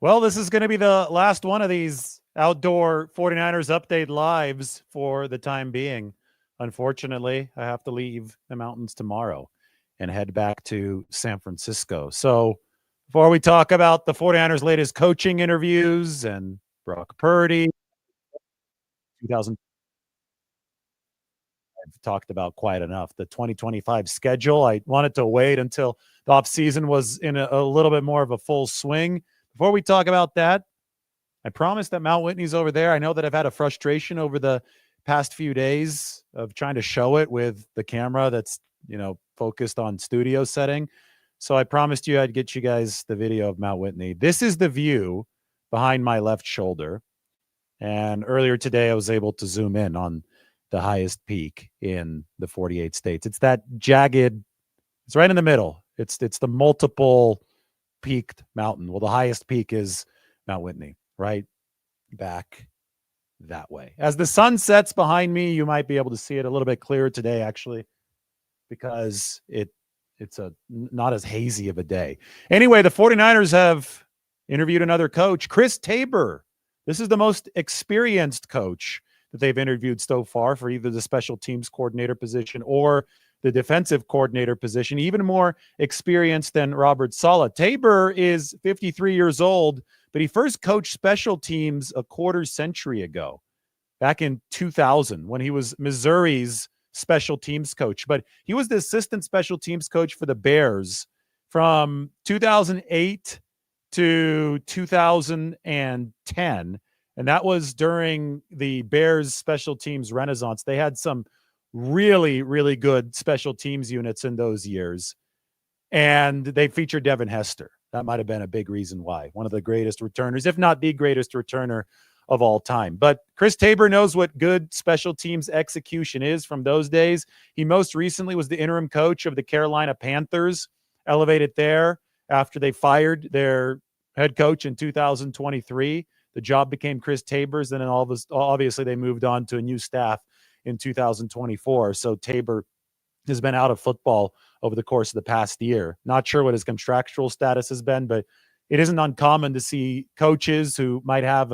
Well, this is going to be the last one of these outdoor 49ers update lives for the time being. Unfortunately, I have to leave the mountains tomorrow and head back to San Francisco. So before we talk about the 49ers' latest coaching interviews and Brock Purdy, 2000, I've talked about quite enough. The 2025 schedule, I wanted to wait until the offseason was in a little bit more of a full swing. Before we talk about that, I promise that Mount Whitney's over there. I know that I've had a frustration over the past few days of trying to show it with the camera that's, focused on studio setting. So I promised you I'd get you guys the video of Mount Whitney. This is the view behind my left shoulder. And earlier today, I was able to zoom in on the highest peak in the 48 states. It's that jagged, it's right in the middle. It's the multiple peaked mountain. Well, the highest peak is Mount Whitney, right back that way. As the sun sets behind me, you might be able to see it a little bit clearer today, actually, because it's not as hazy of a day. Anyway, the 49ers have interviewed another coach, Chris Tabor. This is the most experienced coach that they've interviewed so far for either the special teams coordinator position or the defensive coordinator position, even more experienced than Robert Saleh. Tabor is 53 years old, but he first coached special teams a quarter century ago, back in 2000, when he was Missouri's special teams coach. But he was the assistant special teams coach for the Bears from 2008 to 2010. And that was during the Bears special teams renaissance. They had some really, really good special teams units in those years. And they featured Devin Hester. That might have been a big reason why. One of the greatest returners, if not the greatest returner of all time. But Chris Tabor knows what good special teams execution is from those days. He most recently was the interim coach of the Carolina Panthers, elevated there after they fired their head coach in 2023. The job became Chris Tabor's, and then obviously they moved on to a new staff in 2024. So Tabor has been out of football over the course of the past year. Not sure what his contractual status has been, but it isn't uncommon to see coaches who might have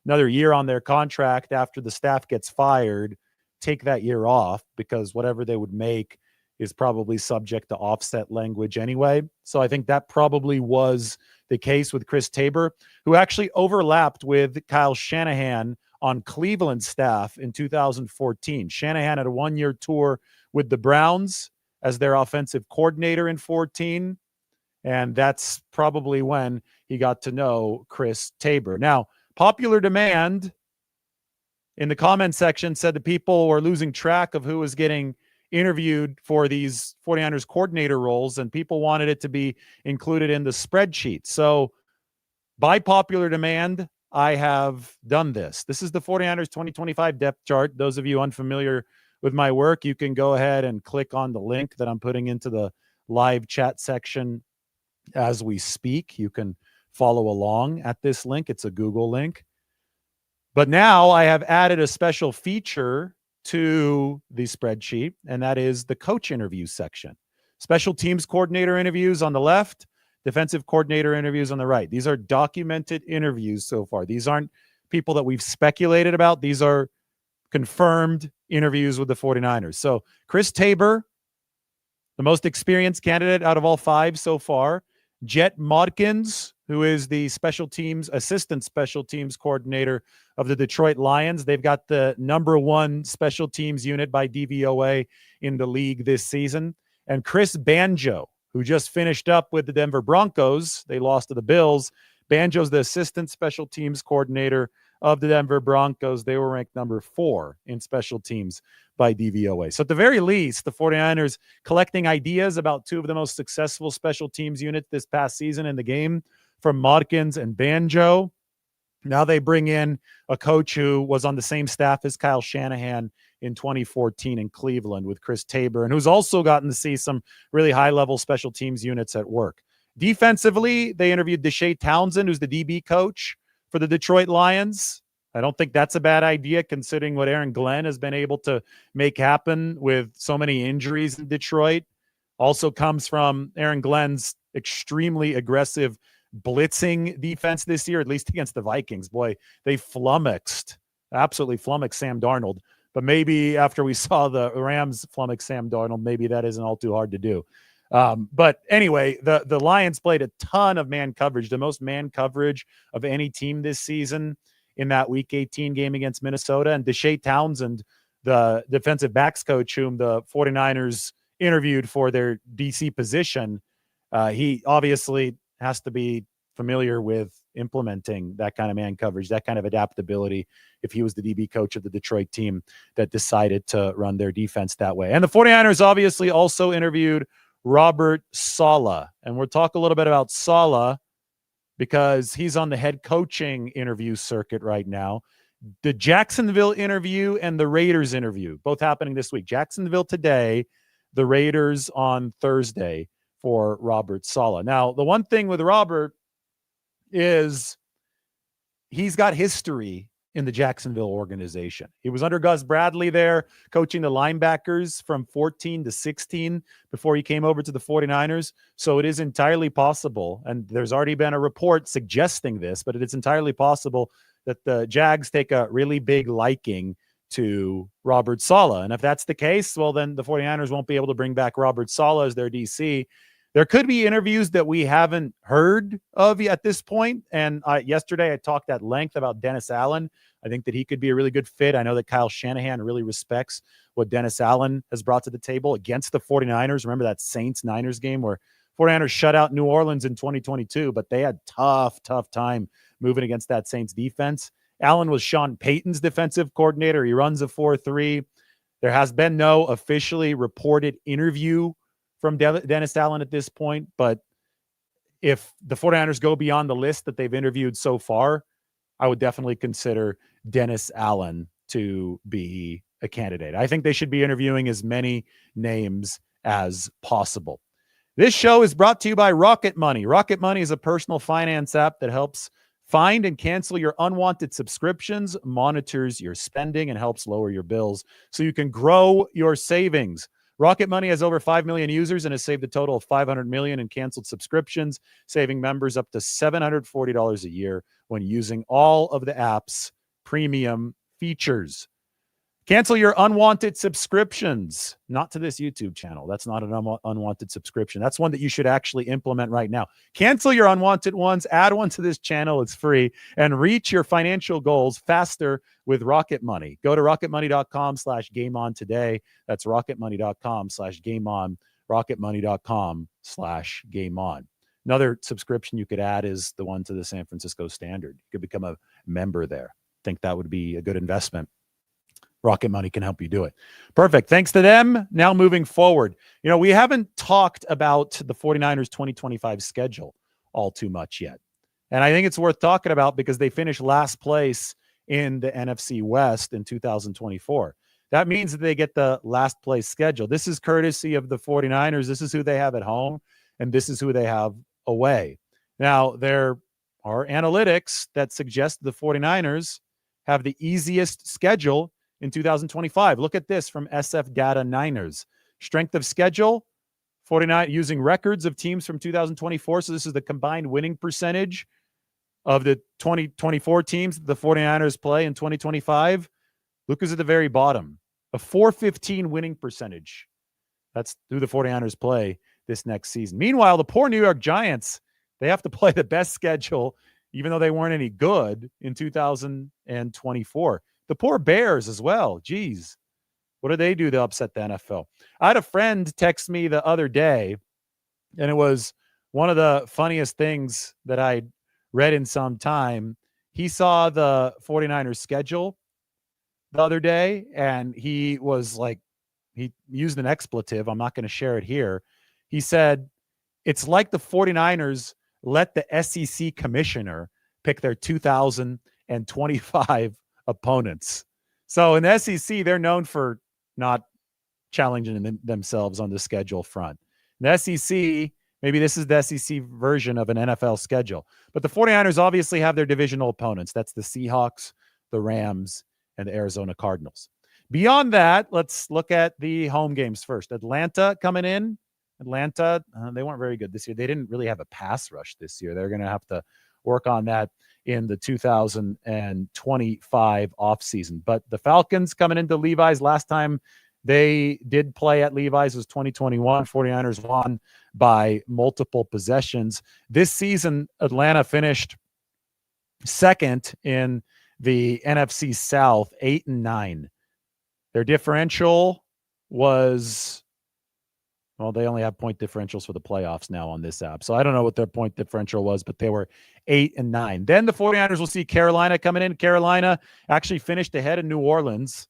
another year on their contract after the staff gets fired take that year off, because whatever they would make is probably subject to offset language anyway. So I think that probably was the case with Chris Tabor, who actually overlapped with Kyle Shanahan on Cleveland's staff in 2014. Shanahan had a one-year tour with the Browns as their offensive coordinator in 2014, and that's probably when he got to know Chris Tabor. Now, popular demand in the comment section said that people were losing track of who was getting interviewed for these 49ers coordinator roles, and people wanted it to be included in the spreadsheet. So by popular demand, I have done this. This is the 49ers 2025 depth chart. Those of you unfamiliar with my work, you can go ahead and click on the link that I'm putting into the live chat section as we speak. You can follow along at this link. It's a Google link. But now I have added a special feature to the spreadsheet, and that is the coach interview section. Special teams coordinator interviews on the left, defensive coordinator interviews on the right. These are documented interviews so far. These aren't people that we've speculated about. These are confirmed interviews with the 49ers. So Chris Tabor, the most experienced candidate out of all five so far. Jet Modkins, who is the assistant special teams coordinator of the Detroit Lions. They've got the number one special teams unit by DVOA in the league this season. And Chris Banjo, who just finished up with the Denver Broncos. They lost to the Bills. Banjo's the assistant special teams coordinator of the Denver Broncos. They were ranked number 4 in special teams by DVOA. So at the very least, the 49ers collecting ideas about two of the most successful special teams units this past season in the game from Modkins and Banjo. Now they bring in a coach who was on the same staff as Kyle Shanahan in 2014 in Cleveland with Chris Tabor, and who's also gotten to see some really high-level special teams units at work. Defensively, they interviewed Deshae Townsend, who's the DB coach for the Detroit Lions. I don't think that's a bad idea considering what Aaron Glenn has been able to make happen with so many injuries in Detroit. Also comes from Aaron Glenn's extremely aggressive blitzing defense this year, at least against the Vikings. Boy, they absolutely flummoxed Sam Darnold. But maybe after we saw the Rams flummox Sam Darnold, maybe that isn't all too hard to do. But anyway, the Lions played a ton of man coverage, the most man coverage of any team this season in that Week 18 game against Minnesota. And Deshae Townsend, the defensive backs coach whom the 49ers interviewed for their DC position, he obviously has to be familiar with implementing that kind of man coverage, that kind of adaptability, if he was the DB coach of the Detroit team that decided to run their defense that way. And the 49ers obviously also interviewed Robert Saleh. And we'll talk a little bit about Saleh because he's on the head coaching interview circuit right now. The Jacksonville interview and the Raiders interview, both happening this week. Jacksonville today, the Raiders on Thursday for Robert Saleh. Now, the one thing with Robert is he's got history in the Jacksonville organization. He was under Gus Bradley there, coaching the linebackers from 14 to 16 before he came over to the 49ers. So it is entirely possible, and there's already been a report suggesting this, but it's entirely possible that the Jags take a really big liking to Robert Saleh. And if that's the case, well, then the 49ers won't be able to bring back Robert Saleh as their DC. There could be interviews that we haven't heard of at this point. And yesterday I talked at length about Dennis Allen. I think that he could be a really good fit. I know that Kyle Shanahan really respects what Dennis Allen has brought to the table against the 49ers. Remember that Saints-Niners game where 49ers shut out New Orleans in 2022, but they had tough time moving against that Saints defense. Allen was Sean Payton's defensive coordinator. He runs a 4-3. There has been no officially reported interview from Dennis Allen at this point, but if the 49ers go beyond the list that they've interviewed so far, I would definitely consider Dennis Allen to be a candidate. I think they should be interviewing as many names as possible. This show is brought to you by Rocket Money. Rocket Money is a personal finance app that helps find and cancel your unwanted subscriptions, monitors your spending, and helps lower your bills so you can grow your savings. Rocket Money has over 5 million users and has saved a total of $500 million in canceled subscriptions, saving members up to $740 a year when using all of the app's premium features. Cancel your unwanted subscriptions. Not to this YouTube channel. That's not an unwanted subscription. That's one that you should actually implement right now. Cancel your unwanted ones. Add one to this channel. It's free. And reach your financial goals faster with Rocket Money. Go to rocketmoney.com/gameon today. That's rocketmoney.com/gameon. rocketmoney.com/gameon. Another subscription you could add is the one to the San Francisco Standard. You could become a member there. I think that would be a good investment. Rocket Money can help you do it. Perfect. Thanks to them. Now moving forward, we haven't talked about the 49ers 2025 schedule all too much yet. And I think it's worth talking about because they finished last place in the NFC West in 2024. That means that they get the last place schedule. This is courtesy of the 49ers. This is who they have at home, and this is who they have away. Now, there are analytics that suggest the 49ers have the easiest schedule in 2025. Look at this from SF Data Niners. Strength of schedule, 49 using records of teams from 2024. So this is the combined winning percentage of the 2024 teams that the 49ers play in 2025. Look who's at the very bottom. A .415 winning percentage. That's who the 49ers play this next season. Meanwhile, the poor New York Giants, they have to play the best schedule, even though they weren't any good in 2024. The poor Bears as well. Geez, what did they do to upset the NFL? I had a friend text me the other day, and it was one of the funniest things that I read in some time. He saw the 49ers schedule the other day, and he was like, he used an expletive. I'm not going to share it here. He said, it's like the 49ers let the SEC commissioner pick their 2025 opponents. So in the SEC, they're known for not challenging themselves on the schedule front. In the SEC, maybe this is the SEC version of an NFL schedule. But the 49ers obviously have their divisional opponents. That's the Seahawks, the Rams, and the Arizona Cardinals. Beyond that, let's look at the home games first. Atlanta coming in Atlanta, they weren't very good this year. They didn't really have a pass rush this year. They're going to have to work on that in the 2025 offseason. But the Falcons coming into Levi's, last time they did play at Levi's was 2021. 49ers won by multiple possessions. This season, Atlanta finished second in the NFC South, 8-9. Their differential was, well, they only have point differentials for the playoffs now on this app. So I don't know what their point differential was, but they were 8-9. Then the 49ers will see Carolina coming in. Carolina actually finished ahead of New Orleans.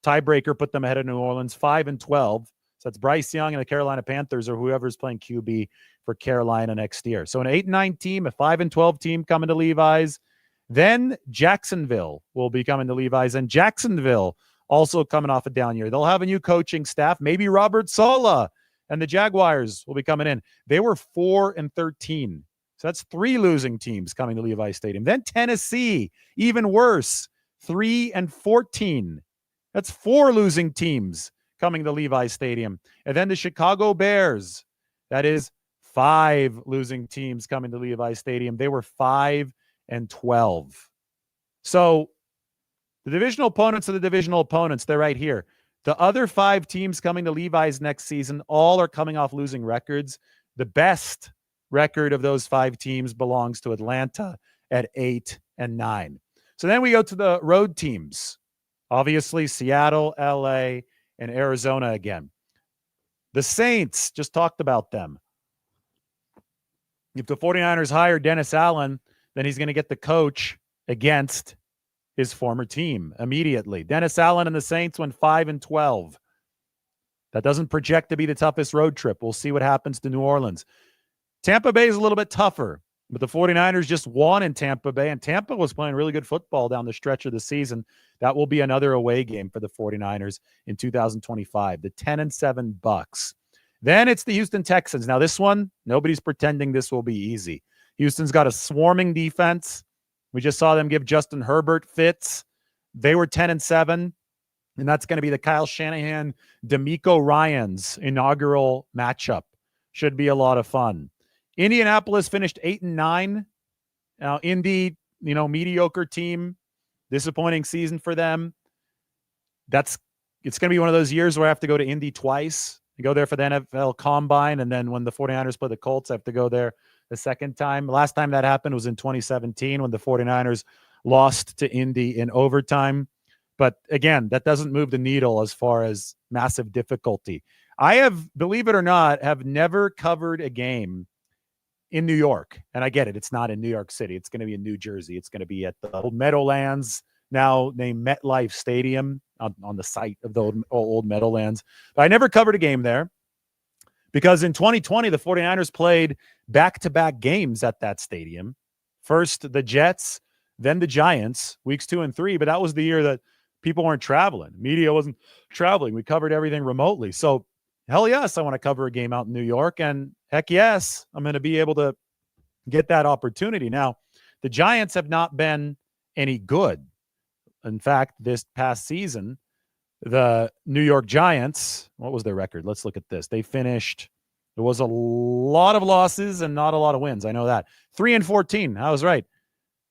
Tiebreaker put them ahead of New Orleans, 5-12. So that's Bryce Young and the Carolina Panthers or whoever's playing QB for Carolina next year. So an 8-9 team, a 5-12 team coming to Levi's. Then Jacksonville will be coming to Levi's, and Jacksonville also coming off a down year. They'll have a new coaching staff. Maybe Robert Saleh and the Jaguars will be coming in. They were 4-13. So that's 3 losing teams coming to Levi's Stadium. Then Tennessee, even worse, 3-14. That's 4 losing teams coming to Levi's Stadium. And then the Chicago Bears, that is 5 losing teams coming to Levi's Stadium. They were 5-12. So the divisional opponents are the divisional opponents. They're right here. The other 5 teams coming to Levi's next season, all are coming off losing records. The best record of those 5 teams belongs to Atlanta at 8-9. So then we go to the road teams. Obviously, Seattle, LA, and Arizona again. The Saints, just talked about them. If the 49ers hire Dennis Allen, then he's going to get the coach against his former team immediately. Dennis Allen and the Saints went 5-12. That doesn't project to be the toughest road trip. We'll see what happens to New Orleans. Tampa Bay is a little bit tougher, but the 49ers just won in Tampa Bay, and Tampa was playing really good football down the stretch of the season. That will be another away game for the 49ers in 2025, the 10-7 Bucks. Then it's the Houston Texans. Now this one, nobody's pretending this will be easy. Houston's got a swarming defense. We just saw them give Justin Herbert fits. They were 10-7, and that's going to be the Kyle Shanahan, D'Amico Ryans inaugural matchup. Should be a lot of fun. Indianapolis finished 8-9. Now, Indy, mediocre team, disappointing season for them. It's going to be one of those years where I have to go to Indy twice. I go there for the NFL Combine, and then when the 49ers play the Colts, I have to go there the second time. Last time that happened was in 2017 when the 49ers lost to Indy in overtime. But again, that doesn't move the needle as far as massive difficulty. I have, believe it or not, have never covered a game in New York. And I get it. It's not in New York City. It's going to be in New Jersey. It's going to be at the old Meadowlands, now named MetLife Stadium, on the site of the old Meadowlands. But I never covered a game there because in 2020, the 49ers played back-to-back games at that stadium. First the Jets, then the Giants, weeks 2 and 3. But that was the year that people weren't traveling. Media wasn't traveling. We covered everything remotely. So hell yes, I want to cover a game out in New York. And heck yes, I'm going to be able to get that opportunity. Now, the Giants have not been any good. In fact, this past season, the New York Giants, what was their record? Let's look at this. They finished, there was a lot of losses and not a lot of wins. I know that. 3-14. I was right.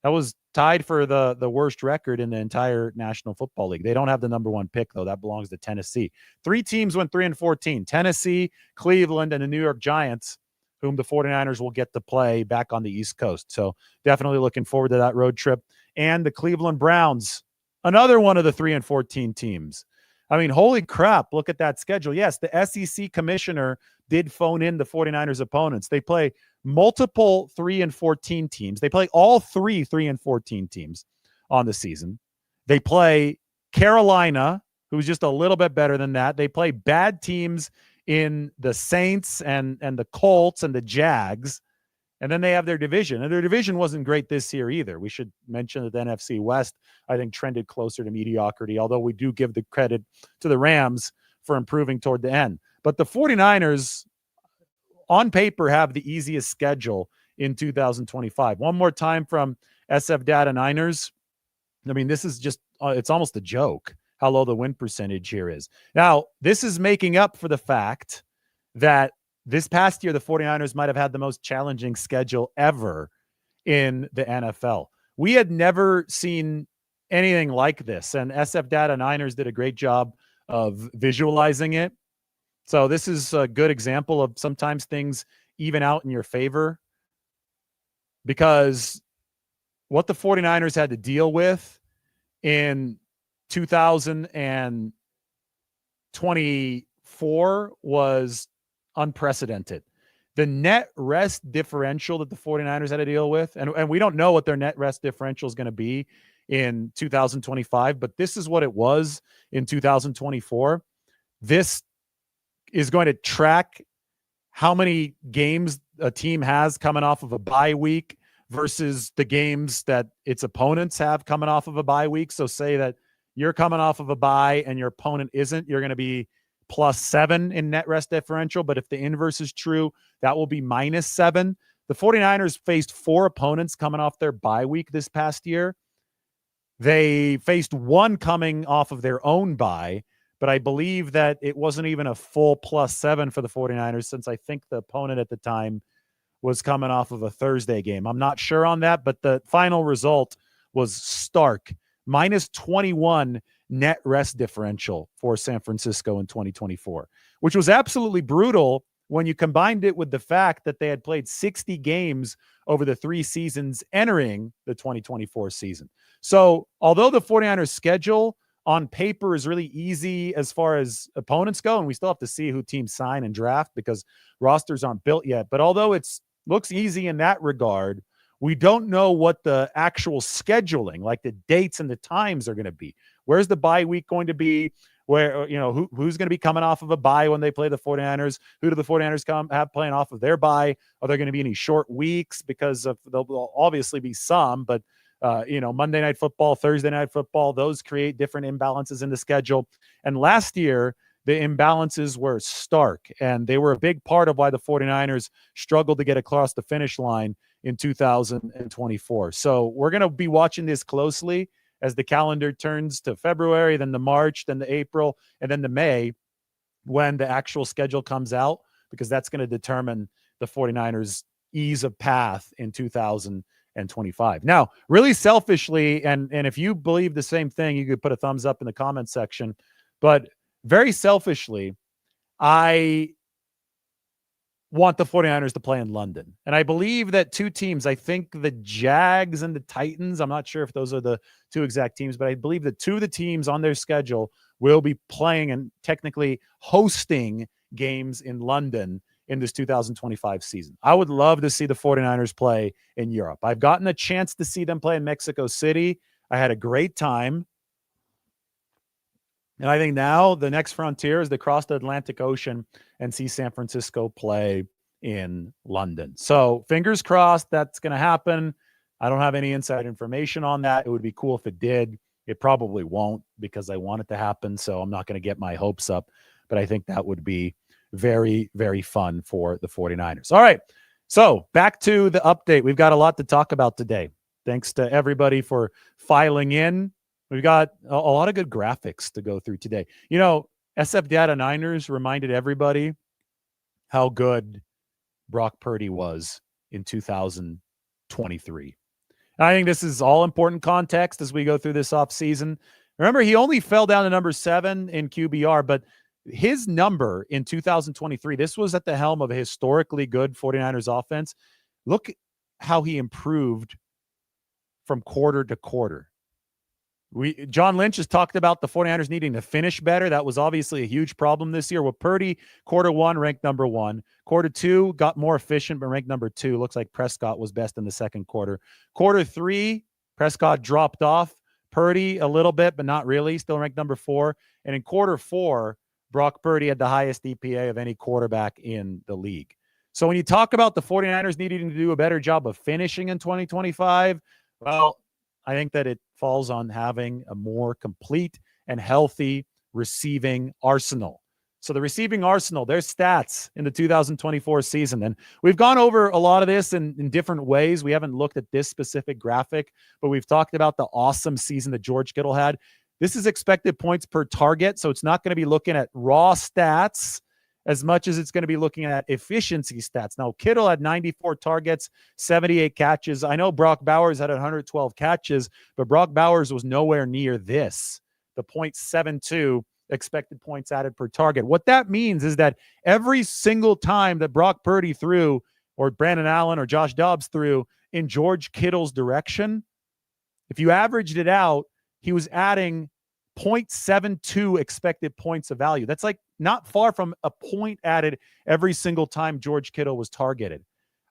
That was tied for the worst record in the entire National Football League. They don't have the number 1 pick, though. That belongs to Tennessee. 3 teams went 3-14. Tennessee, Cleveland, and the New York Giants, whom the 49ers will get to play back on the East Coast. So definitely looking forward to that road trip. And the Cleveland Browns, another one of the 3-14 teams. I mean, holy crap, look at that schedule. Yes, the SEC commissioner did phone in the 49ers opponents. They play multiple 3-14 teams. They play all 3 3-14 teams on the season. They play Carolina, who's just a little bit better than that. They play bad teams in the Saints and the Colts and the Jags. And then they have their division. And their division wasn't great this year either. We should mention that the NFC West, I think, trended closer to mediocrity, although we do give the credit to the Rams for improving toward the end. But the 49ers, on paper, have the easiest schedule in 2025. One more time from SF Data Niners. I mean, this is just, it's almost a joke how low the win percentage here is. Now, this is making up for the fact that this past year, the 49ers might have had the most challenging schedule ever in the NFL. We had never seen anything like this, and SF Data Niners did a great job of visualizing it. So this is a good example of sometimes things even out in your favor, because what the 49ers had to deal with in 2024 was unprecedented. The net rest differential that the 49ers had to deal with, and we don't know what their net rest differential is going to be in 2025, but this is what it was in 2024. This is going to track how many games a team has coming off of a bye week versus the games that its opponents have coming off of a bye week. So say that you're coming off of a bye and your opponent isn't, you're going to be +7 in net rest differential. But if the inverse is true, that will be -7. The 49ers faced 4 opponents coming off their bye week this past year. They faced 1 coming off of their own bye, but I believe that it wasn't even a full +7 for the 49ers, since I think the opponent at the time was coming off of a Thursday game. I'm not sure on that, but the final result was stark. -21 net rest differential for San Francisco in 2024, which was absolutely brutal when you combined it with the fact that they had played 60 games over the 3 seasons entering the 2024 season. So although the 49ers schedule on paper is really easy as far as opponents go, and we still have to see who teams sign and draft because rosters aren't built yet, but although it's looks easy in that regard, we don't know what the actual scheduling, like the dates and the times, are going to be. Where's the bye week going to be? Where, who's going to be coming off of a bye when they play the 49ers? Who do the 49ers have playing off of their bye? Are there going to be any short weeks? Because there'll obviously be some, but Monday Night Football, Thursday Night Football, those create different imbalances in the schedule. And last year, the imbalances were stark, and they were a big part of why the 49ers struggled to get across the finish line in 2024. So we're going to be watching this closely as the calendar turns to February, then to March, then to April, and then to May, when the actual schedule comes out, because that's going to determine the 49ers' ease of path in 2025. Now, really selfishly, and if you believe the same thing, you could put a thumbs up in the comment section, but very selfishly, I want the 49ers to play in London. And I believe that 2 teams, I think the Jags and the Titans, I'm not sure if those are the 2 exact teams, but I believe that 2 of the teams on their schedule will be playing and technically hosting games in London in this 2025 season. I would love to see the 49ers play in Europe. I've gotten a chance to see them play in Mexico City. I had a great time. And I think now the next frontier is to cross the Atlantic Ocean and see San Francisco play in London. So fingers crossed that's going to happen. I don't have any inside information on that. It would be cool if it did. It probably won't, because I want it to happen. So I'm not going to get my hopes up. But I think that would be very, very fun for the 49ers. All right. So back to the update. We've got a lot to talk about today. Thanks to everybody for filing in. We've got a lot of good graphics to go through today. SF Data Niners reminded everybody how good Brock Purdy was in 2023. And I think this is all important context as we go through this offseason. Remember, he only fell down to number 7 in QBR, but his number in 2023, this was at the helm of a historically good 49ers offense. Look how he improved from quarter to quarter. John Lynch has talked about the 49ers needing to finish better. That was obviously a huge problem this year. With Purdy, quarter 1 ranked number 1. Quarter 2 got more efficient, but ranked number 2. Looks like Prescott was best in the second quarter. Quarter 3, Prescott dropped off. Purdy a little bit, but not really. Still ranked number 4. And in quarter 4, Brock Purdy had the highest EPA of any quarterback in the league. So when you talk about the 49ers needing to do a better job of finishing in 2025, well, I think that it falls on having a more complete and healthy receiving arsenal. So the receiving arsenal, their stats in the 2024 season. And we've gone over a lot of this in different ways. We haven't looked at this specific graphic, but we've talked about the awesome season that George Kittle had. This is expected points per target, so it's not going to be looking at raw stats as much as it's going to be looking at efficiency stats. Now, Kittle had 94 targets, 78 catches. I know Brock Bowers had 112 catches, but Brock Bowers was nowhere near this, the 0.72 expected points added per target. What that means is that every single time that Brock Purdy threw, or Brandon Allen or Josh Dobbs threw in George Kittle's direction, if you averaged it out, he was adding 0.72 expected points of value. That's like not far from a point added every single time George Kittle was targeted.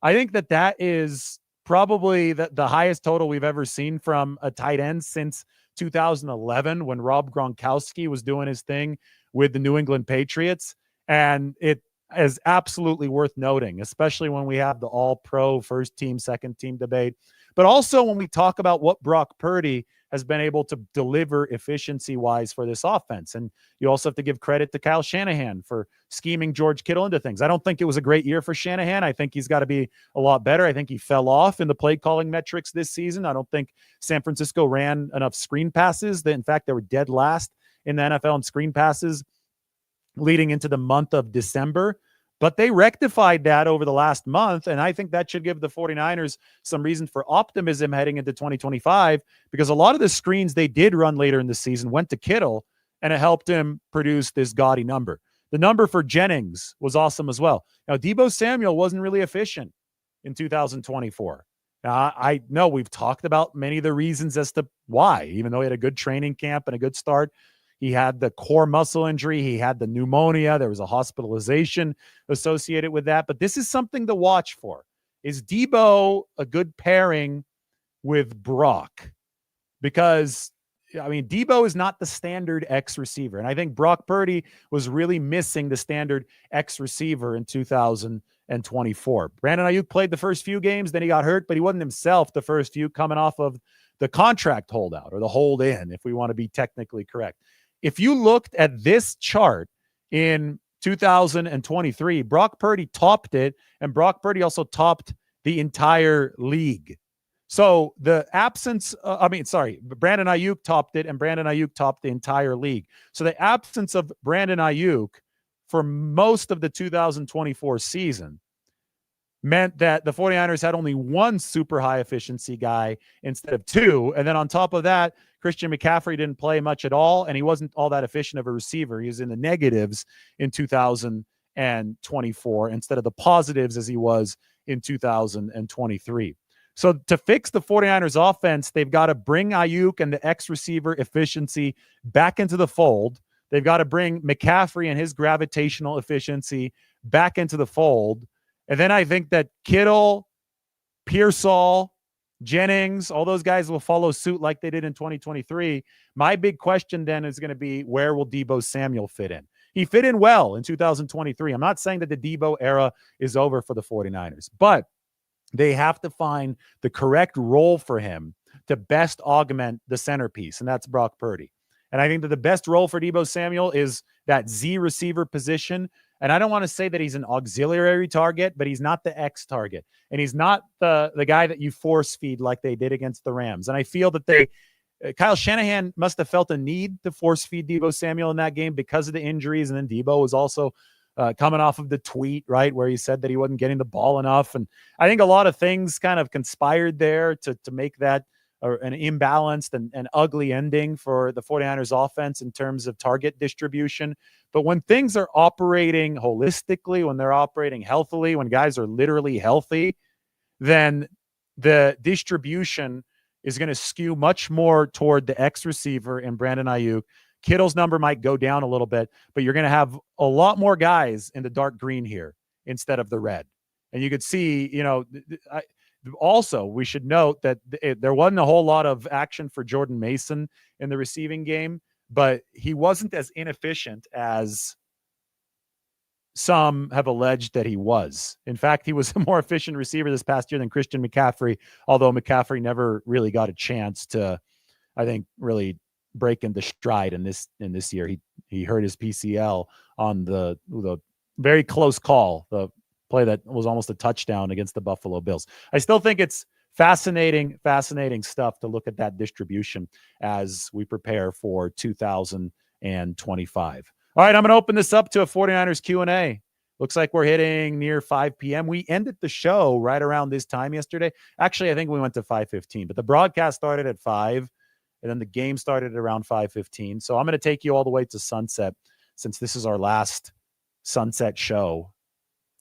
I think that is probably the highest total we've ever seen from a tight end since 2011, when Rob Gronkowski was doing his thing with the New England Patriots. And it is absolutely worth noting, especially when we have the all-pro first team, second team debate. But also when we talk about what Brock Purdy has been able to deliver efficiency-wise for this offense. And you also have to give credit to Kyle Shanahan for scheming George Kittle into things. I don't think it was a great year for Shanahan. I think he's got to be a lot better. I think he fell off in the play-calling metrics this season. I don't think San Francisco ran enough screen passes. In fact, they were dead last in the NFL in screen passes leading into the month of December. But they rectified that over the last month, and I think that should give the 49ers some reason for optimism heading into 2025, because a lot of the screens they did run later in the season went to Kittle, and it helped him produce this gaudy number. The number for Jennings was awesome as well. Now, Deebo Samuel wasn't really efficient in 2024. Now, I know we've talked about many of the reasons as to why, even though he had a good training camp and a good start. He had the core muscle injury. He had the pneumonia. There was a hospitalization associated with that. But this is something to watch for. Is Deebo a good pairing with Brock? Because, I mean, Deebo is not the standard X receiver. And I think Brock Purdy was really missing the standard X receiver in 2024. Brandon Ayuk played the first few games, then he got hurt, but he wasn't himself the first few, coming off of the contract holdout, or the hold in, if we want to be technically correct. If you looked at this chart in 2023, Brock Purdy topped it, and Brock Purdy also topped the entire league. So the absence, Brandon Ayuk topped it, and Brandon Ayuk topped the entire league. So the absence of Brandon Ayuk for most of the 2024 season meant that the 49ers had only one super high efficiency guy instead of two. And then on top of that, Christian McCaffrey didn't play much at all, and he wasn't all that efficient of a receiver. He was in the negatives in 2024 instead of the positives as he was in 2023. So to fix the 49ers offense, they've got to bring Ayuk and the X receiver efficiency back into the fold. They've got to bring McCaffrey and his gravitational efficiency back into the fold. And then I think that Kittle, Pearsall, Jennings, all those guys will follow suit like they did in 2023. My big question then is going to be, where will Deebo Samuel fit in? He fit in well in 2023. I'm not saying that the Deebo era is over for the 49ers, but they have to find the correct role for him to best augment the centerpiece, and that's Brock Purdy. And I think that the best role for Deebo Samuel is that Z receiver position. And I don't want to say that he's an auxiliary target, but he's not the X target. And he's not the guy that you force feed like they did against the Rams. And I feel that Kyle Shanahan must have felt a need to force feed Deebo Samuel in that game because of the injuries. And then Deebo was also coming off of the tweet, right, where he said that he wasn't getting the ball enough. And I think a lot of things kind of conspired there to make that an imbalanced and ugly ending for the 49ers offense in terms of target distribution. But when things are operating holistically, when they're operating healthily, when guys are literally healthy, then the distribution is going to skew much more toward the X receiver in Brandon Ayuk. Kittle's number might go down a little bit, but you're going to have a lot more guys in the dark green here instead of the red. And you could see, also, we should note that there wasn't a whole lot of action for Jordan Mason in the receiving game, but he wasn't as inefficient as some have alleged that he was. In fact, he was a more efficient receiver this past year than Christian McCaffrey, although McCaffrey never really got a chance to, I think, really break into stride in this year. He hurt his PCL on the very close call, the play that was almost a touchdown against the Buffalo Bills. I still think it's fascinating stuff to look at that distribution as we prepare for 2025. All right, I'm going to open this up to a 49ers Q&A. Looks like we're hitting near 5 p.m. We ended the show right around this time yesterday. Actually, I think we went to 5:15, but the broadcast started at 5, and then the game started at around 5:15. So I'm going to take you all the way to sunset since this is our last sunset show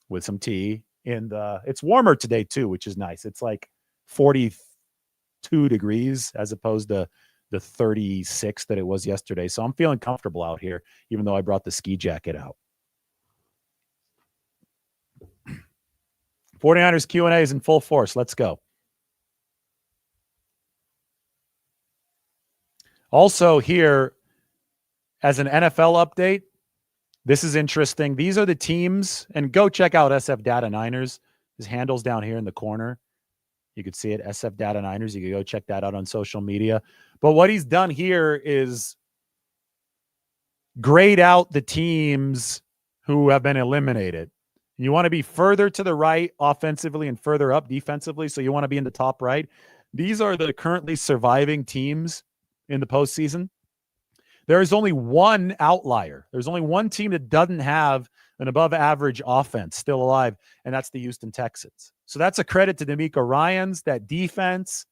with some tea. And it's warmer today, too, which is nice. It's like 42 degrees as opposed to the 36 that it was yesterday. So I'm feeling comfortable out here, even though I brought the ski jacket out. 49ers Q&A is in full force. Let's go. Also here, as an NFL update, this is interesting. These are the teams, and go check out SF Data Niners. His handle's down here in the corner. You could see it, SF Data Niners. You can go check that out on social media. But what he's done here is grade out the teams who have been eliminated. You want to be further to the right offensively and further up defensively, so you want to be in the top right. These are the currently surviving teams in the postseason. There is only one outlier. There's only one team that doesn't have an above-average offense still alive, and that's the Houston Texans. So that's a credit to D'Amico Ryans, that defense,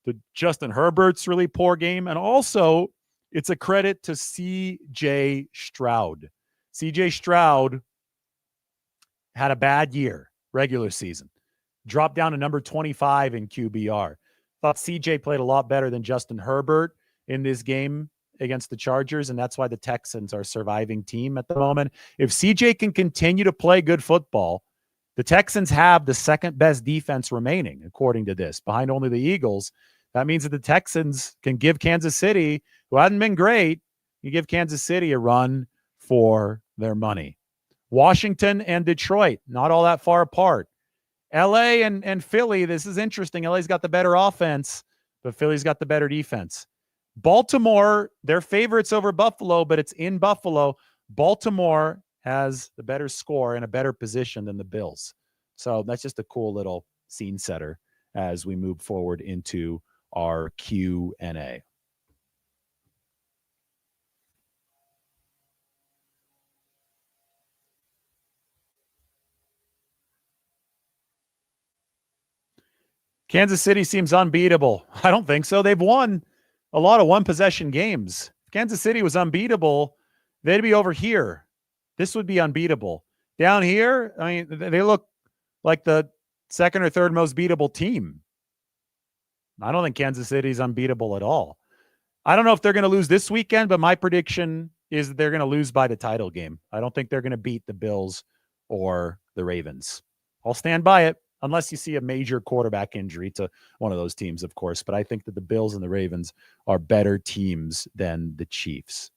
to Justin Herbert's really poor game, and also it's a credit to C.J. Stroud. C.J. Stroud had a bad year, regular season. Dropped down to number 25 in QBR. Thought C.J. played a lot better than Justin Herbert in this game against the Chargers, and that's why the Texans are a surviving team at the moment. If CJ can continue to play good football, the Texans have the second best defense remaining, according to this, behind only the Eagles. That means that the Texans can give Kansas City, who hadn't been great, you give Kansas City a run for their money. Washington and Detroit, not all that far apart. LA and Philly, this is interesting. LA's got the better offense, but Philly's got the better defense. Baltimore, they're favorites over Buffalo, but it's in Buffalo. Baltimore has the better score and a better position than the Bills. So that's just a cool little scene setter as we move forward into our Q&A. Kansas City seems unbeatable. I don't think so. They've won a lot of one-possession games. If Kansas City was unbeatable, they'd be over here. This would be unbeatable. Down here, I mean, they look like the second or third most beatable team. I don't think Kansas City's unbeatable at all. I don't know if they're going to lose this weekend, but my prediction is that they're going to lose by the title game. I don't think they're going to beat the Bills or the Ravens. I'll stand by it, unless you see a major quarterback injury to one of those teams, of course. But I think that the Bills and the Ravens are better teams than the Chiefs.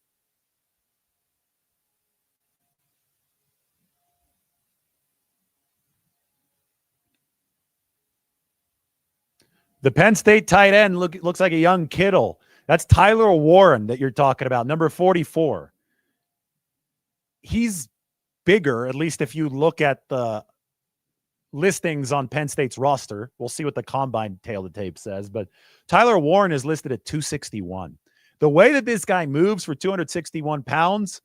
The Penn State tight end looks like a young Kittle. That's Tyler Warren that you're talking about, number 44. He's bigger, at least if you look at the listings on Penn State's roster. We'll see what the combine tail of the tape says, but Tyler Warren is listed at 261. The way that this guy moves for 261 pounds,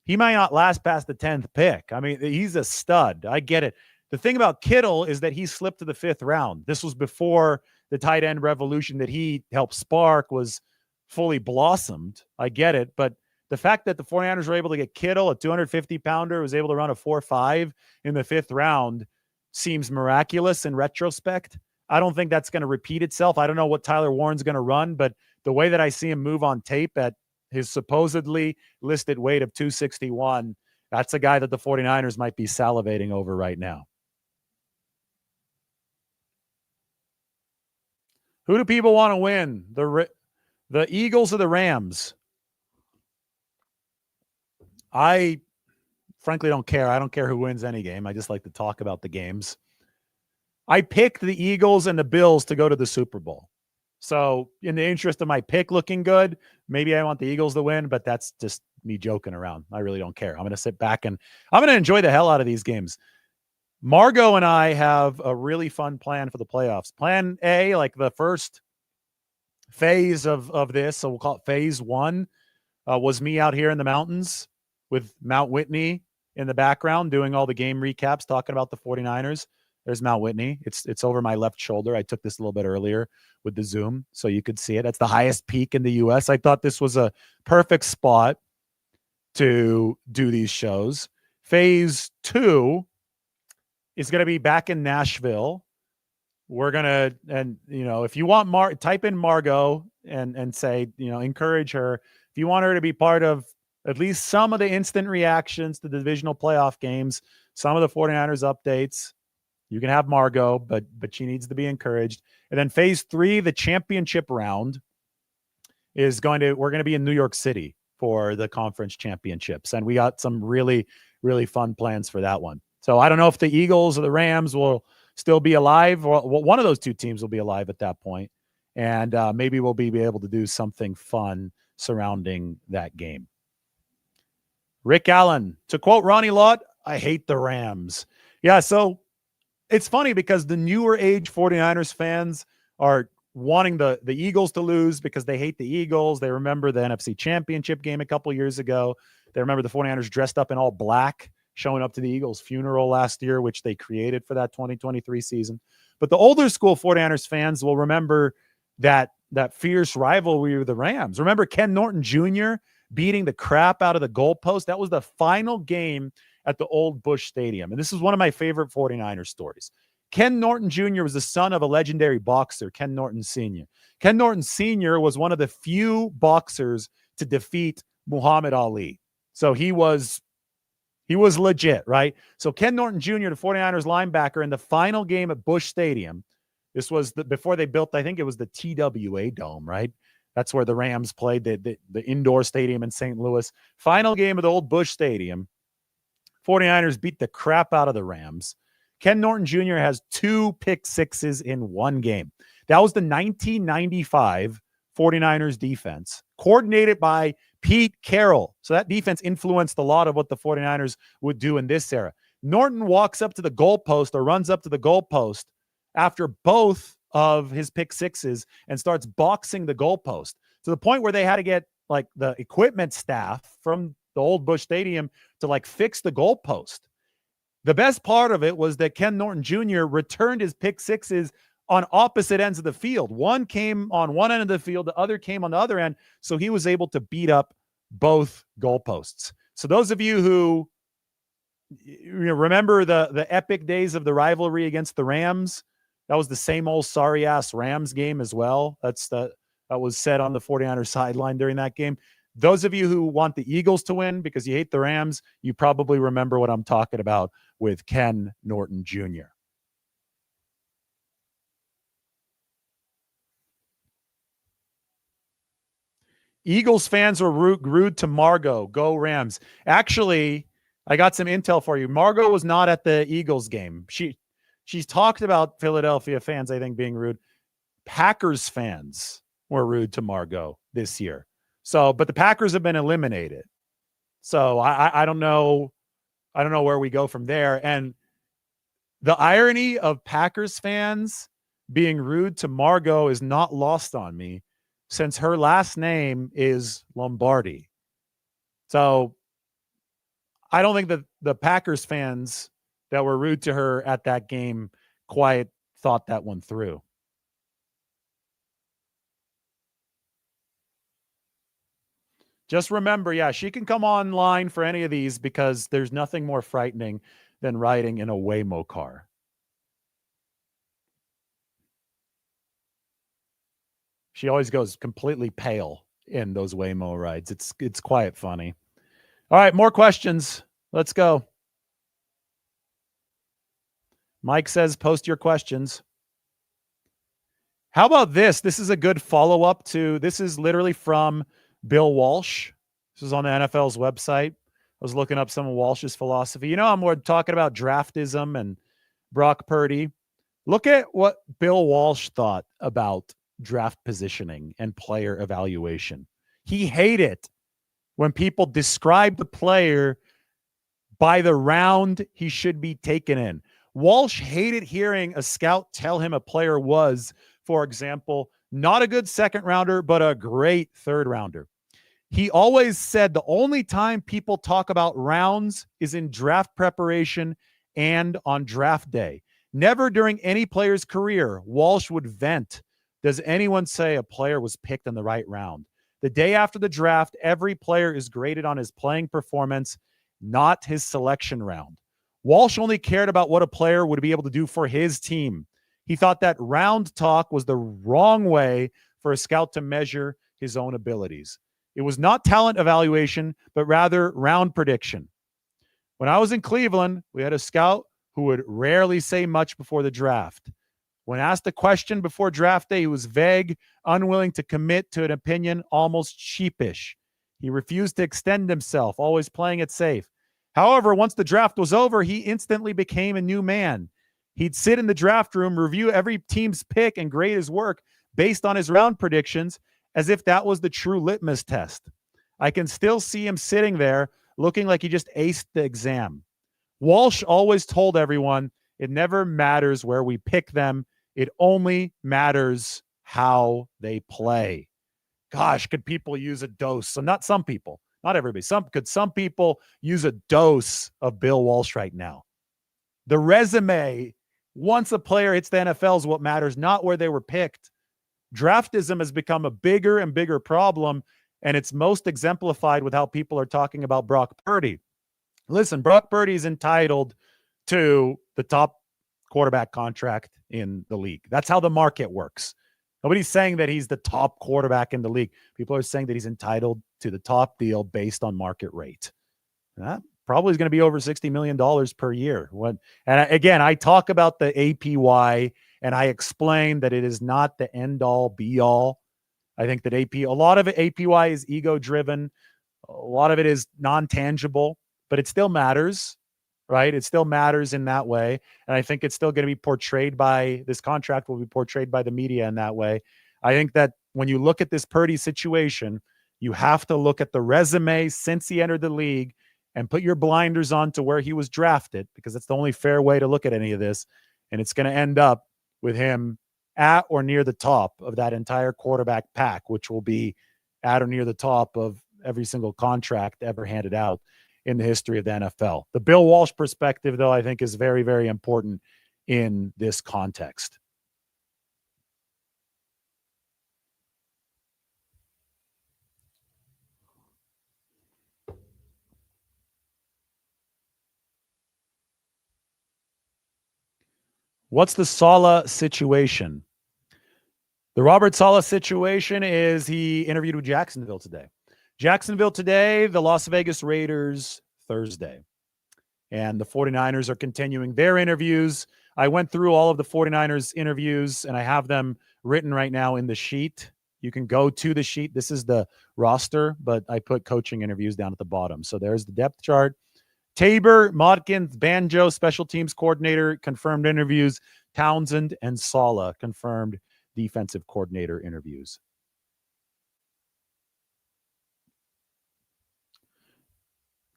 he might not last past the 10th pick. I mean, he's a stud. I get it. The thing about Kittle is that he slipped to the 5th round. This was before the tight end revolution that he helped spark was fully blossomed. I get it. But the fact that the 49ers were able to get Kittle, a 250-pounder, was able to run a 4.5 in the 5th round seems miraculous in retrospect. I don't think that's going to repeat itself. I don't know what Tyler Warren's going to run, but the way that I see him move on tape at his supposedly listed weight of 261, that's a guy that the 49ers might be salivating over right now. Who do people want to win? The Eagles or the Rams? I frankly don't care. I don't care who wins any game. I just like to talk about the games. I picked the Eagles and the Bills to go to the Super Bowl. So in the interest of my pick looking good, maybe I want the Eagles to win, but that's just me joking around. I really don't care. I'm going to sit back and I'm going to enjoy the hell out of these games. Margot and I have a really fun plan for the playoffs. Plan A, like the first phase of this, so we'll call it phase 1, was me out here in the mountains with Mount Whitney in the background doing all the game recaps, talking about the 49ers. There's Mount Whitney. It's over my left shoulder. I took this a little bit earlier with the Zoom so you could see it. That's the highest peak in the U.S. I thought this was a perfect spot to do these shows. Phase 2 is going to be back in Nashville. We're going to, and if you want type in Margot and say, encourage her. If you want her to be part of at least some of the instant reactions to the divisional playoff games, some of the 49ers updates, you can have Margot, but she needs to be encouraged. And then phase 3, the championship round we're going to be in New York City for the conference championships. And we got some really, really fun plans for that one. So I don't know if the Eagles or the Rams will still be alive, or one of those two teams will be alive at that point. And maybe we'll be able to do something fun surrounding that game. Rick Allen, to quote Ronnie Lott, I hate the Rams. Yeah, so it's funny because the newer age 49ers fans are wanting the Eagles to lose because they hate the Eagles. They remember the NFC Championship game a couple years ago. They remember the 49ers dressed up in all black, showing up to the Eagles' funeral last year, which they created for that 2023 season. But the older school 49ers fans will remember that fierce rivalry with the Rams. Remember Ken Norton Jr. beating the crap out of the goalpost? That was the final game at the old Busch Stadium. And this is one of my favorite 49ers stories. Ken Norton Jr. was the son of a legendary boxer, Ken Norton Sr. Ken Norton Sr. was one of the few boxers to defeat Muhammad Ali. So he was legit, right? So Ken Norton Jr., the 49ers linebacker, in the final game at Busch Stadium, this was before they built, I think it was the TWA Dome, right? That's where the Rams played, the indoor stadium in St. Louis. Final game of the old Busch Stadium. 49ers beat the crap out of the Rams. Ken Norton Jr. has 2 pick sixes in one game. That was the 1995 49ers defense, coordinated by Pete Carroll. So that defense influenced a lot of what the 49ers would do in this era. Norton walks up to the goalpost or runs up to the goalpost after both of his pick sixes and starts boxing the goalpost to the point where they had to get like the equipment staff from the old Busch Stadium to like fix the goalpost. The best part of it was that Ken Norton Jr. returned his pick sixes on opposite ends of the field. One came on one end of the field, the other came on the other end. So he was able to beat up both goalposts. So those of you who remember the epic days of the rivalry against the Rams, that was the same old sorry ass Rams game as well. That was said on the 49ers sideline during that game. Those of you who want the Eagles to win because you hate the Rams, you probably remember what I'm talking about with Ken Norton Jr. Eagles fans were rude to Margot. Go Rams. Actually, I got some intel for you. Margot was not at the Eagles game. She's talked about Philadelphia fans, I think, being rude. Packers fans were rude to Margot this year. So, but the Packers have been eliminated. So I don't know. I don't know where we go from there. And the irony of Packers fans being rude to Margot is not lost on me, since her last name is Lombardi. So I don't think that the Packers fans that were rude to her at that game quite thought that one through. Just remember, yeah, she can come online for any of these because there's nothing more frightening than riding in a Waymo car. She always goes completely pale in those Waymo rides. It's quite funny. All right, more questions. Let's go. Mike says, post your questions. How about this? This is a good follow-up to, this is literally from Bill Walsh. This is on the NFL's website. I was looking up some of Walsh's philosophy. You know, I'm more talking about draftism and Brock Purdy. Look at what Bill Walsh thought about draft positioning and player evaluation. He hated when people describe the player by the round he should be taken in. Walsh hated hearing a scout tell him a player was, for example, not a good second rounder, but a great third rounder. He always said the only time people talk about rounds is in draft preparation and on draft day. Never during any player's career, Walsh would vent. Does anyone say a player was picked in the right round? The day after the draft, every player is graded on his playing performance, not his selection round. Walsh only cared about what a player would be able to do for his team. He thought that round talk was the wrong way for a scout to measure his own abilities. It was not talent evaluation, but rather round prediction. When I was in Cleveland, we had a scout who would rarely say much before the draft. When asked a question before draft day, he was vague, unwilling to commit to an opinion, almost sheepish. He refused to extend himself, always playing it safe. However, once the draft was over, he instantly became a new man. He'd sit in the draft room, review every team's pick, and grade his work based on his round predictions as if that was the true litmus test. I can still see him sitting there looking like he just aced the exam. Walsh always told everyone, it never matters where we pick them. It only matters how they play. Gosh, could people use a dose? So not some people, not everybody. Some people use a dose of Bill Walsh right now? The resume, once a player hits the NFL, is what matters, not where they were picked. Draftism has become a bigger and bigger problem, and it's most exemplified with how people are talking about Brock Purdy. Listen, Brock Purdy is entitled to the top quarterback contract in the league. That's how the market works. Nobody's saying that he's the top quarterback in the league. People are saying that he's entitled to the top deal based on market rate. That probably is going to be over $60 million per year. Again, I talk about the APY, and I explain that it is not the end-all, be-all. I think that a lot of it, APY is ego-driven. A lot of it is non-tangible, but it still matters, right? It still matters in that way. And I think it's still going to be portrayed by, this contract will be portrayed by the media in that way. I think that when you look at this Purdy situation, you have to look at the resume since he entered the league and put your blinders on to where he was drafted, because that's the only fair way to look at any of this. And it's going to end up with him at or near the top of that entire quarterback pack, which will be at or near the top of every single contract ever handed out in the history of the NFL. The Bill Walsh perspective, though, I think is very, very important in this context. What's the Saleh situation? The Robert Saleh situation is he interviewed with Jacksonville today. Jacksonville today, the Las Vegas Raiders Thursday. And the 49ers are continuing their interviews. I went through all of the 49ers interviews, and I have them written right now in the sheet. You can go to the sheet. This is the roster, but I put coaching interviews down at the bottom. So there's the depth chart. Tabor, Modkins, Banjo, special teams coordinator, confirmed interviews. Townsend and Saleh, confirmed defensive coordinator interviews.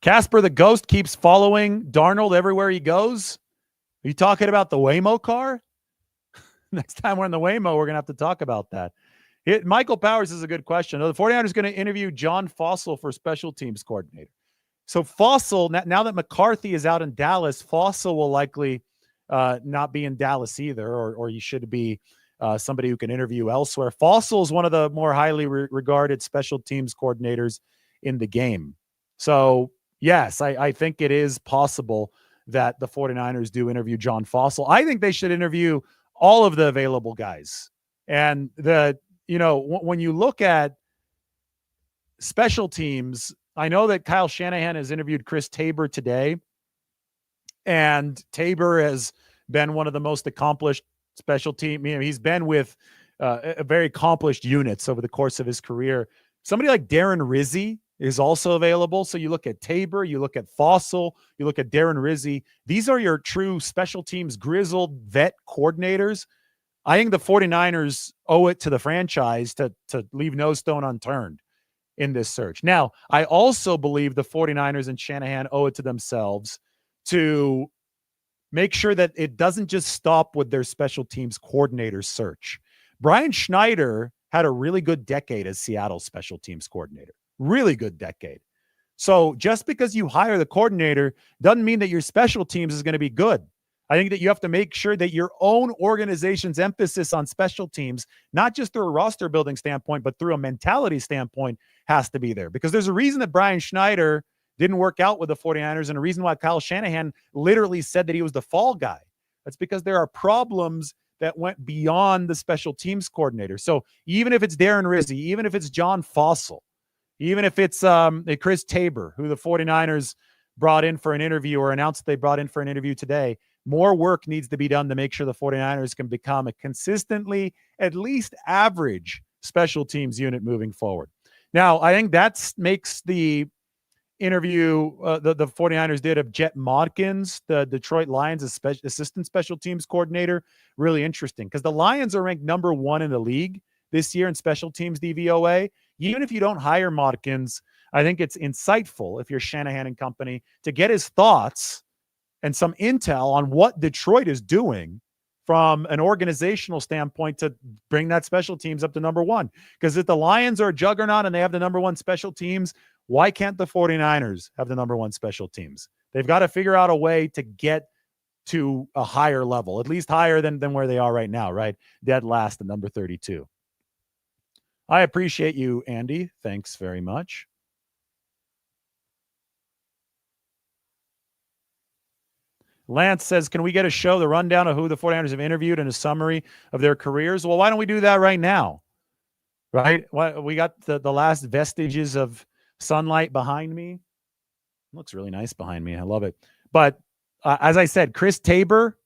Casper the Ghost keeps following Darnold everywhere he goes. Are you talking about the Waymo car? Next time we're in the Waymo, we're going to have to talk about that. Michael Powers is a good question. The 49ers are going to interview John Fossil for special teams coordinator. So Fossil, now that McCarthy is out in Dallas, Fossil will likely not be in Dallas either, or you should be somebody who can interview elsewhere. Fossil is one of the more highly regarded special teams coordinators in the game. So, yes, I think it is possible that the 49ers do interview John Fossil. I think they should interview all of the available guys. And when you look at special teams, I know that Kyle Shanahan has interviewed Chris Tabor today, and Tabor has been one of the most accomplished special team. He's been with a very accomplished units over the course of his career. Somebody like Darren Rizzi is also available. So you look at Tabor, you look at Fossil, you look at Darren Rizzi. These are your true special teams, grizzled vet coordinators. I think the 49ers owe it to the franchise to leave no stone unturned in this search. Now, I also believe the 49ers and Shanahan owe it to themselves to make sure that it doesn't just stop with their special teams coordinator search. Brian Schneider had a really good decade as Seattle's special teams coordinator. Really good decade. So just because you hire the coordinator doesn't mean that your special teams is going to be good. I think that you have to make sure that your own organization's emphasis on special teams, not just through a roster building standpoint, but through a mentality standpoint, has to be there. Because there's a reason that Brian Schneider didn't work out with the 49ers, and a reason why Kyle Shanahan literally said that he was the fall guy. That's because there are problems that went beyond the special teams coordinator. So even if it's Darren Rizzi, even if it's John Fossil, even if it's Chris Tabor, who the 49ers brought in for an interview or announced they brought in for an interview today, more work needs to be done to make sure the 49ers can become a consistently, at least average special teams unit moving forward. Now, I think that makes the interview the 49ers did of Jet Modkins, the Detroit Lions assistant special teams coordinator, really interesting, because the Lions are ranked number 1 in the league this year in special teams DVOA. Even if you don't hire Modkins, I think it's insightful, if you're Shanahan and company, to get his thoughts and some intel on what Detroit is doing from an organizational standpoint to bring that special teams up to number 1. Because if the Lions are a juggernaut and they have the number 1 special teams, why can't the 49ers have the number 1 special teams? They've got to figure out a way to get to a higher level, at least higher than where they are right now, right? Dead last at number 32. I appreciate you, Andy. Thanks very much. Lance says, can we get a show, the rundown of who the 49ers have interviewed and a summary of their careers? Well, why don't we do that right now? Right? We got the last vestiges of sunlight behind me. It looks really nice behind me. I love it. But as I said, Chris Tabor,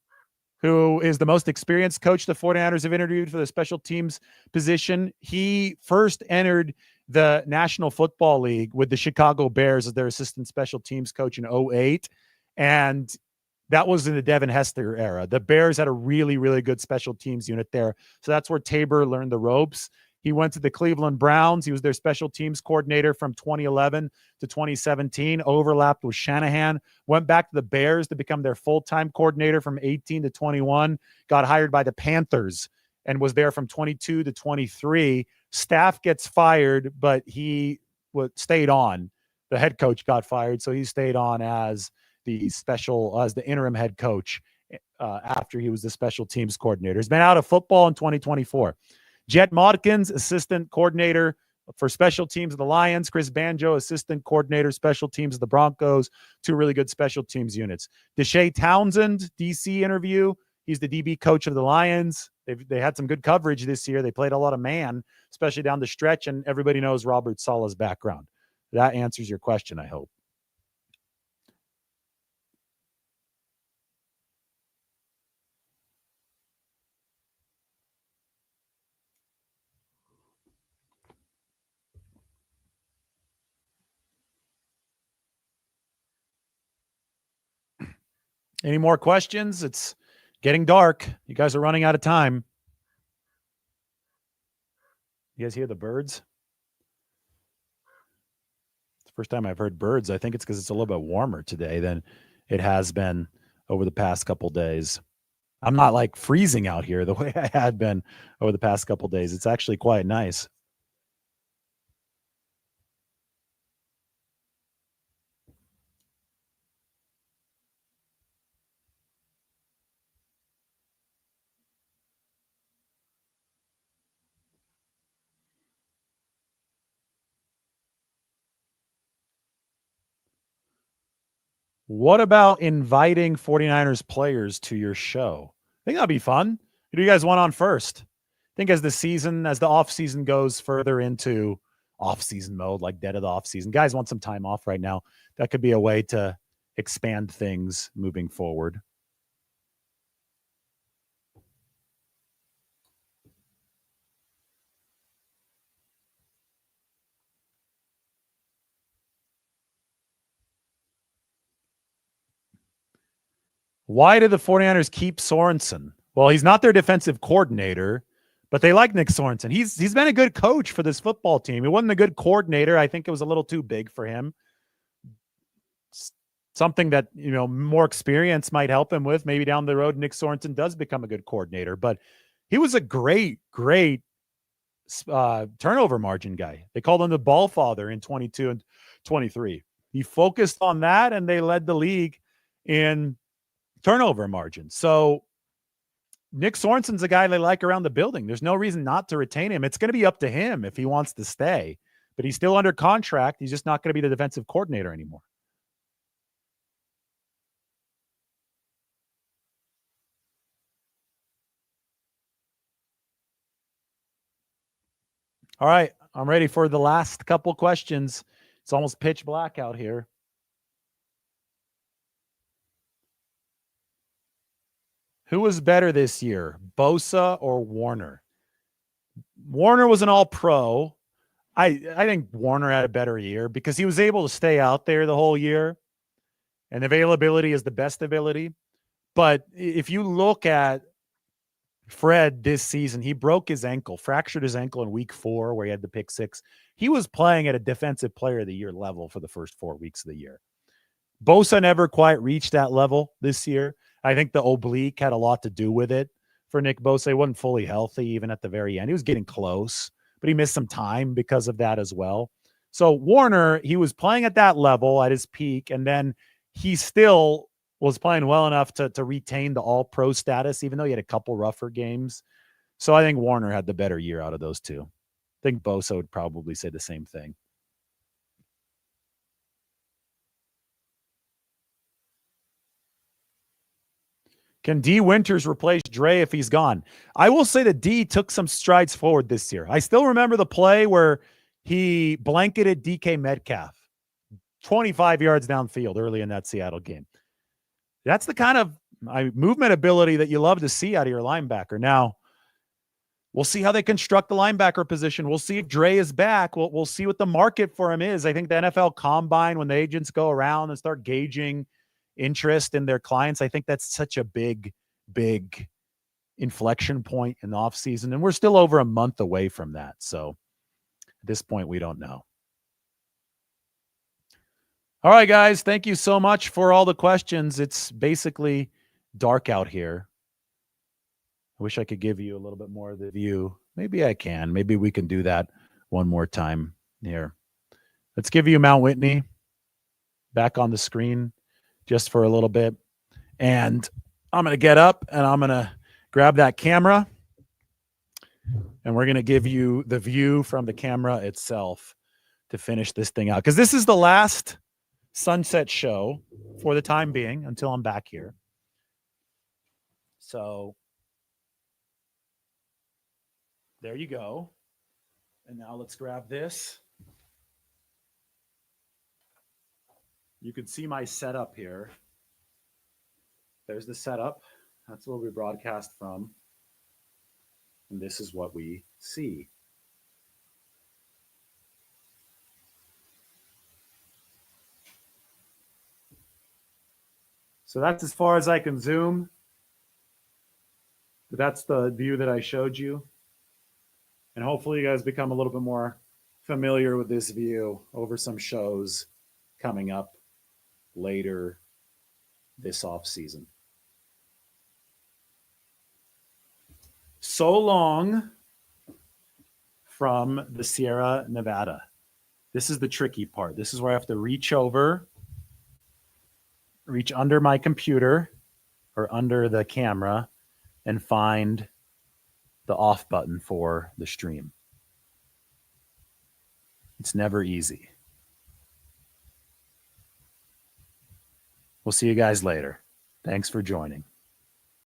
who is the most experienced coach the 49ers have interviewed for the special teams position, he first entered the National Football League with the Chicago Bears as their assistant special teams coach in 2008. And that was in the Devin Hester era. The Bears had a really, really good special teams unit there. So that's where Tabor learned the ropes. He went to the Cleveland Browns. He was their special teams coordinator from 2011 to 2017, overlapped with Shanahan, went back to the Bears to become their full-time coordinator from 18 to 21, got hired by the Panthers and was there from 22 to 23. Staff gets fired, but he stayed on. The head coach got fired, so he stayed on as the interim head coach after he was the special teams coordinator. He's been out of football in 2024. Jet Modkins, assistant coordinator for special teams of the Lions. Chris Banjo, assistant coordinator, special teams of the Broncos. 2 really good special teams units. Deshae Townsend, DC interview. He's the DB coach of the Lions. They had some good coverage this year. They played a lot of man, especially down the stretch, and everybody knows Robert Saleh's background. That answers your question, I hope. Any more questions? It's getting dark. You guys are running out of time. You guys hear the birds? It's the first time I've heard birds. I think it's because it's a little bit warmer today than it has been over the past couple days. I'm not like freezing out here the way I had been over the past couple days. It's actually quite nice. What about inviting 49ers players to your show? I think that'd be fun. Who do you guys want on first? I think as the off season goes further into off season mode, like dead of the off season, guys want some time off right now. That could be a way to expand things moving forward. Why did the 49ers keep Sorensen? Well, he's not their defensive coordinator, but they like Nick Sorensen. He's been a good coach for this football team. He wasn't a good coordinator. I think it was a little too big for him. Something that, more experience might help him with. Maybe down the road, Nick Sorensen does become a good coordinator, but he was a great, great turnover margin guy. They called him the ball father in 22 and 23. He focused on that, and they led the league in turnover margin. So Nick Sorensen's a guy they like around the building. There's no reason not to retain him. It's going to be up to him if he wants to stay, but he's still under contract. He's just not going to be the defensive coordinator anymore. All right, I'm ready for the last couple questions. It's almost pitch black out here. Who was better this year, Bosa or Warner? Warner was an all-pro. I think Warner had a better year because he was able to stay out there the whole year, and availability is the best ability. But if you look at Fred this season, he broke his ankle, fractured his ankle in week 4 where he had the pick 6. He was playing at a defensive player of the year level for the first 4 weeks of the year. Bosa never quite reached that level this year. I think the oblique had a lot to do with it for Nick Bosa. He wasn't fully healthy even at the very end. He was getting close, but he missed some time because of that as well. So Warner, he was playing at that level at his peak, and then he still was playing well enough to retain the all-pro status, even though he had a couple rougher games. So I think Warner had the better year out of those two. I think Bosa would probably say the same thing. Can D Winters replace Dre if he's gone? I will say that D took some strides forward this year. I still remember the play where he blanketed DK Metcalf 25 yards downfield early in that Seattle game. That's the kind of movement ability that you love to see out of your linebacker. Now, we'll see how they construct the linebacker position. We'll see if Dre is back. We'll see what the market for him is. I think the NFL Combine, when the agents go around and start gauging interest in their clients, I think that's such a big inflection point in the offseason. And we're still over a month away from that. So at this point, we don't know. All right, guys. Thank you so much for all the questions. It's basically dark out here. I wish I could give you a little bit more of the view. Maybe I can. Maybe we can do that one more time here. Let's give you Mount Whitney back on the screen just for a little bit. And I'm going to get up and I'm going to grab that camera. And we're going to give you the view from the camera itself to finish this thing out. Because this is the last sunset show for the time being until I'm back here. So there you go. And now let's grab this. You can see my setup here. There's the setup. That's where we broadcast from. And this is what we see. So that's as far as I can zoom. But that's the view that I showed you. And hopefully you guys become a little bit more familiar with this view over some shows coming up later this off season. So long from the Sierra Nevada. This is the tricky part. This is where I have to reach under my computer or under the camera and find the off button for the stream. It's never easy. We'll see you guys later. Thanks for joining.